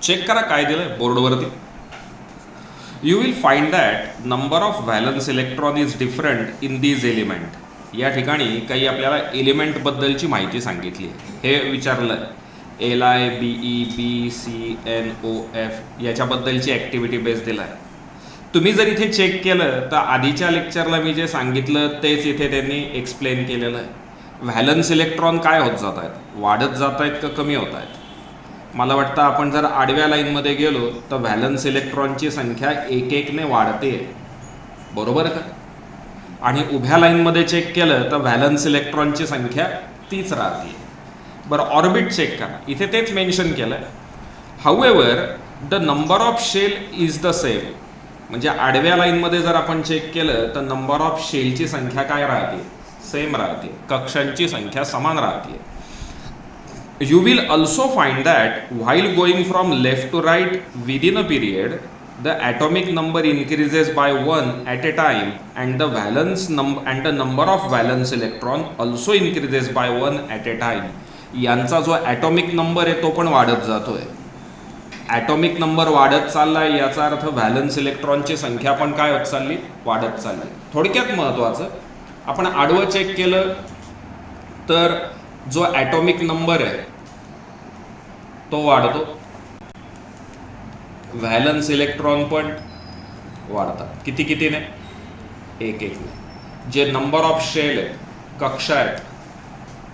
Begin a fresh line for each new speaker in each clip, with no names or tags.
Check करा काय दिलंय बोर्डवरती. You will find that number of valence electron is different in these element. या ठिकाणी काही आपल्याला एलिमेंटबद्दलची माहिती सांगितली आहे. हे विचारलं LIBE BCNOF याच्याबद्दलची ॲक्टिव्हिटी बेस दिला आहे. तुम्ही जर इथे चेक केलं तर आधीच्या लेक्चरला मी जे सांगितलं तेच इथे त्यांनी एक्सप्लेन केलेलं आहे. व्हॅलन्स इलेक्ट्रॉन काय होत जात आहेत, वाढत जात आहेत का कमी होत आहेत. मला वाटतं आपण जर आडव्या लाईनमध्ये गेलो तर व्हॅलन्स इलेक्ट्रॉनची संख्या एक एकने वाढते, बरोबर का. आणि उभ्या लाईनमध्ये चेक केलं तर व्हॅलन्स इलेक्ट्रॉनची संख्या तीच राहते. बरं ऑर्बिट चेक करा, इथे तेच मेन्शन केलं आहे. However the number of shell is the same. म्हणजे आडव्या लाईनमध्ये जर आपण चेक केलं तर नंबर ऑफ शेलची संख्या काय राहते, सेम राहते, कक्षांची संख्या समान राहते. You will also find that while going from left to right within a period, the atomic number increases by 1 at a time and the number of valence electron also increases by 1 at a time. यांचा जो atomic number आहे तो पण वाढत जातोय. Atomic number वाढत चाललाय याचा अर्थ व्हॅलन्स इलेक्ट्रॉनची संख्या पण काय होत चालली, वाढत चालली. थोडक्यात महत्त्वाचं, आपण आडवं चेक केलं तर जो ॲटॉमिक नंबर आहे तो वाढतो, व्हॅलन्स इलेक्ट्रॉन पण वाढतात. किती कितीने, एक एकने. जे नंबर ऑफ शेल आहेत, कक्षा आहेत,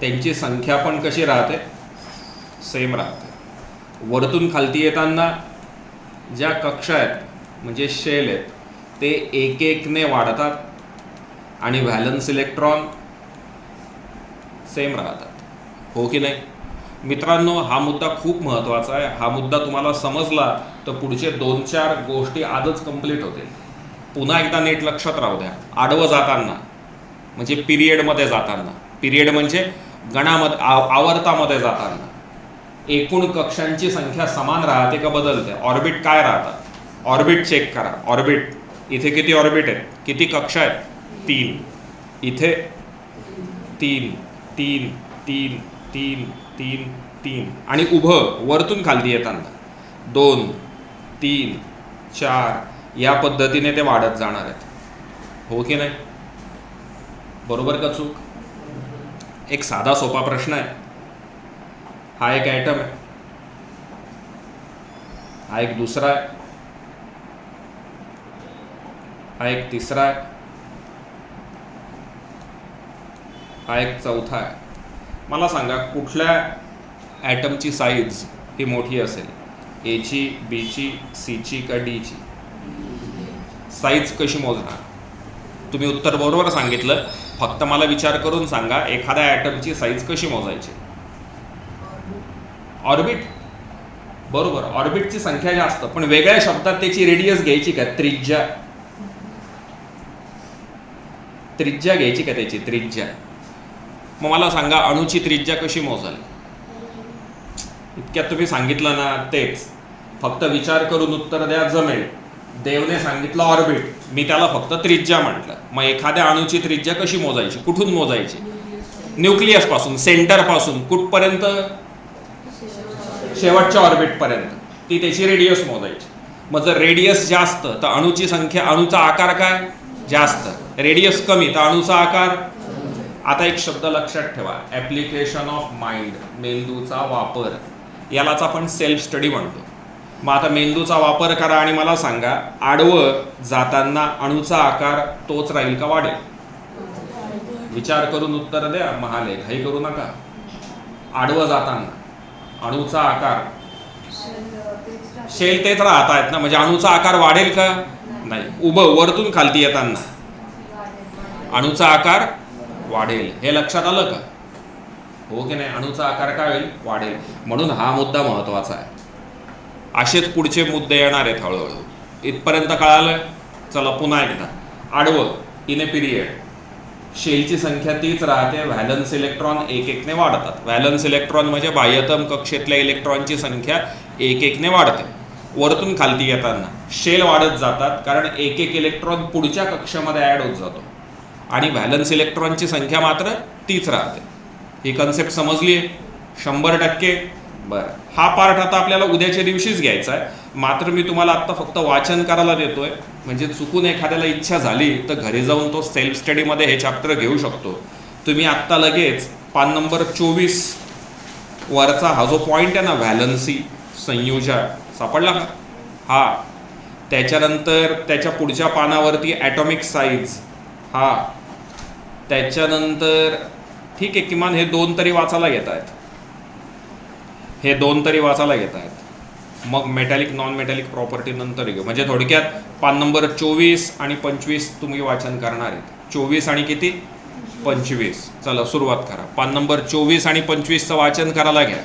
त्यांची संख्या पण कशी राहते, सेम राहते. वरतून खालती येताना ज्या कक्षा आहेत म्हणजे शेल आहेत ते एक एकने वाढतात आणि व्हॅलन्स इलेक्ट्रॉन सेम राहतात, हो की नाही. मित्रांनो, हा मुद्दा खूप महत्त्वाचा आहे. हा मुद्दा तुम्हाला समजला तर पुढचे 2-4 गोष्टी आजच कंप्लीट होतील. पुन्हा एकदा नीट लक्षात राहू द्या. आडवं जाताना म्हणजे पिरियडमध्ये जाताना, पिरियड म्हणजे गणामध्ये आवर्तामध्ये जाताना एकूण कक्षांची संख्या समान राहते का बदलते. ऑर्बिट काय राहतात, ऑर्बिट चेक करा. ऑर्बिट इथे किती ऑर्बिट आहेत, किती कक्षा आहेत, 3. इथे 3 3 3 3 3 3 आणि उभं वरतून खालती येताना 2 3 4 या पद्धतीने ते वाढत जाणार आहेत, हो की नाही. बरोबर का चूक. एक साधा सोपा प्रश्न आहे. हा एक ॲटम आहे, हा एक दुसरा आहे, हा एक तिसरा आहे, हा एक चौथा आहे. मला सांगा कुठल्या ॲटमची साईज ही मोठी असेल, एची, बीची, सीची का डीची. साईज कशी मोजणार. तुम्ही उत्तर बरोबर सांगितलं, फक्त मला विचार करून सांगा एखाद्या ॲटमची साईज कशी मोजायची. ऑर्बिट, बरोबर. ऑर्बिटची संख्या जास्त, पण वेगळ्या शब्दात त्याची रेडियस घ्यायची का, त्रिज्या. त्रिज्या घ्यायची का त्याची, त्रिज्या. मग मला सांगा अणूची त्रिज्या कशी मोजाल. इतक्यात तुम्ही सांगितलं ना तेच, फक्त विचार करून उत्तर द्या जमेल. देवने सांगितलं ऑर्बिट, मी त्याला फक्त त्रिज्या म्हटलं. मग एखाद्या अणूची त्रिज्या कशी मोजायची, कुठून मोजायची. न्यूक्लियस पासून, सेंटर पासून कुठपर्यंत, शेवटच्या ऑर्बिट पर्यंत, ती त्याची रेडियस मोजायची. मग जर रेडियस जास्त तर अणूची संख्या, अणूचा आकार काय जास्त, रेडियस कमी तर अणूचा आकार. आता एक शब्द लक्षात ठेवा, ॲप्लिकेशन ऑफ माइंड, मेंदूचा वापर. यालाच आपण सेल्फ स्टडी म्हणतो. मग आता मेंदूचा वापर करा आणि मला सांगा आडवं जाताना अणूचा आकार तोच राहील का वाढेल. विचार करून उत्तर द्या, महाले घाई करू नका. आडवं जाताना अणूचा आकार, शेल तेच राहत आहेत ना, म्हणजे अणूचा आकार वाढेल का नाही. उभं वरतून खालती येताना अणूचा आकार वाढेल, हे लक्षात आलं का, हो की नाही. अणूचा आकार काय होईल, वाढेल. म्हणून हा मुद्दा महत्त्वाचा आहे. असेच पुढचे मुद्दे येणार आहेत हळूहळू. इथपर्यंत कळालं. चला पुन्हा एकदा. आडवं इन ए पिरियड, शेलची संख्या तीच राहते, व्हॅलन्स इलेक्ट्रॉन एक एकने वाढतात. व्हॅलन्स इलेक्ट्रॉन म्हणजे बाह्यतम कक्षेतल्या इलेक्ट्रॉनची संख्या एक एकने वाढते. वरतून खालती येताना शेल वाढत जातात, कारण एक एक इलेक्ट्रॉन पुढच्या कक्षामध्ये ॲड होत जातो आणि व्हॅलन्स इलेक्ट्रॉनची संख्या मात्र तीच राहते. ही कन्सेप्ट समजली आहे 100%. बरं, हा पार्ट आता आपल्याला उद्याच्या दिवशीच घ्यायचा आहे. मात्र मी तुम्हाला आत्ता फक्त वाचन करायला देतोय, म्हणजे चुकून एखाद्याला इच्छा झाली तर घरी जाऊन तो सेल्फ स्टडीमध्ये हे चॅप्टर घेऊ शकतो. तुम्ही आत्ता लगेच पान नंबर 24 वरचा हा जो पॉईंट आहे ना, व्हॅलन्सी संयोजा, सापडला का? हा. त्याच्यानंतर त्याच्या पुढच्या पानावरती ॲटॉमिक साईज, हा. त्याच्यानंतर ठीक आहे, किमान हे 2 तरी वाचायला घेत आहेत, हे 2 तरी वाचायला घेत आहेत. मग मेटॅलिक नॉन मेटॅलिक प्रॉपर्टी नंतर घेऊ. म्हणजे थोडक्यात पान नंबर 24 आणि 25 तुम्ही वाचन करणार आहेत. 24 आणि किती? 25. चला सुरुवात करा. पान नंबर 24 आणि 25चं वाचन करायला घ्या.